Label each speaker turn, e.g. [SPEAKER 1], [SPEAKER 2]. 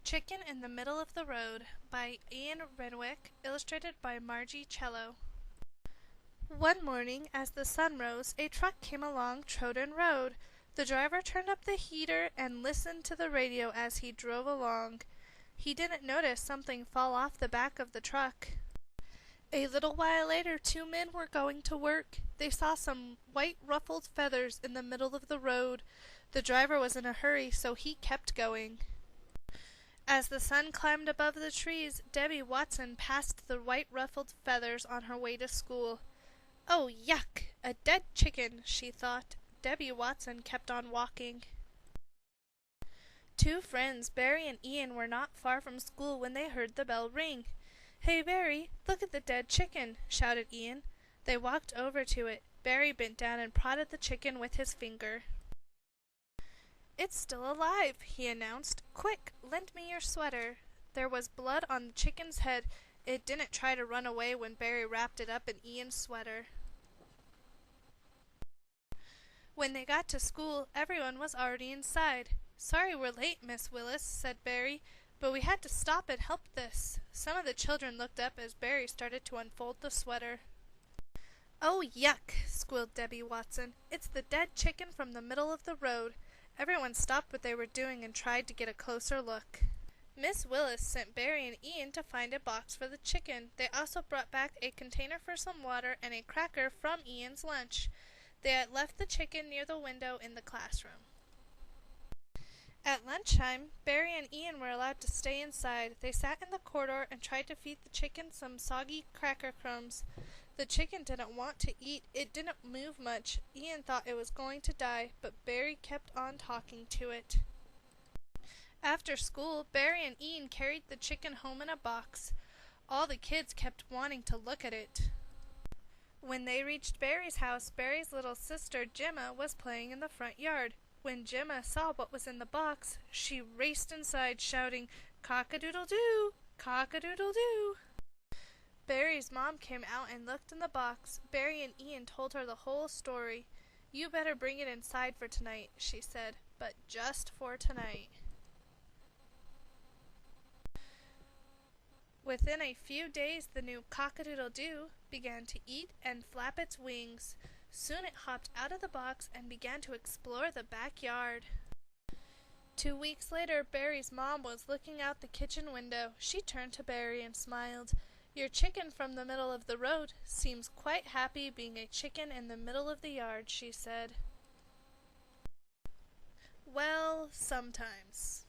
[SPEAKER 1] Chicken in the Middle of the Road by Ian Renwick, illustrated by Margie Cello. One morning, as the sun rose, a truck came along Troden Road. The driver turned up the heater and listened to the radio as he drove along. He didn't notice something fall off the back of the truck. A little while later, two men were going to work. They saw some white ruffled feathers in the middle of the road. The driver was in a hurry, so he kept going. As the sun climbed above the trees, Debbie Watson passed the white ruffled feathers on her way to school. "Oh, yuck! A dead chicken," she thought. Debbie Watson kept on walking. Two friends, Barry and Ian, were not far from school when they heard the bell ring. "Hey, Barry, look at the dead chicken," shouted Ian. They walked over to it. Barry bent down and prodded the chicken with his finger. "It's still alive," he announced. "Quick, lend me your sweater." There was blood on the chicken's head. It didn't try to run away when Barry wrapped it up in Ian's sweater. When they got to school, everyone was already inside. "Sorry we're late, Miss Willis," said Barry, "but we had to stop and help this." Some of the children looked up as Barry started to unfold the sweater. "Oh, yuck!" squealed Debbie Watson. "It's the dead chicken from the middle of the road." Everyone stopped what they were doing and tried to get a closer look. Miss Willis sent Barry and Ian to find a box for the chicken. They also brought back a container for some water and a cracker from Ian's lunch. They had left the chicken near the window in the classroom. At lunchtime, Barry and Ian were allowed to stay inside. They sat in the corridor and tried to feed the chicken some soggy cracker crumbs. The chicken didn't want to eat. It didn't move much. Ian thought it was going to die, but Barry kept on talking to it. After school, Barry and Ian carried the chicken home in a box. All the kids kept wanting to look at it. When they reached Barry's house, Barry's little sister, Gemma, was playing in the front yard. When Gemma saw what was in the box, she raced inside, shouting, "Cock-a-doodle-doo! Cock-a-doodle-doo!" Barry's mom came out and looked in the box. Barry and Ian told her the whole story. "You better bring it inside for tonight," she said, "but just for tonight." Within a few days, the new cock-a-doodle-doo began to eat and flap its wings. Soon it hopped out of the box and began to explore the backyard. 2 weeks later, Barry's mom was looking out the kitchen window. She turned to Barry and smiled. "Your chicken from the middle of the road seems quite happy being a chicken in the middle of the yard," she said. "Well, sometimes."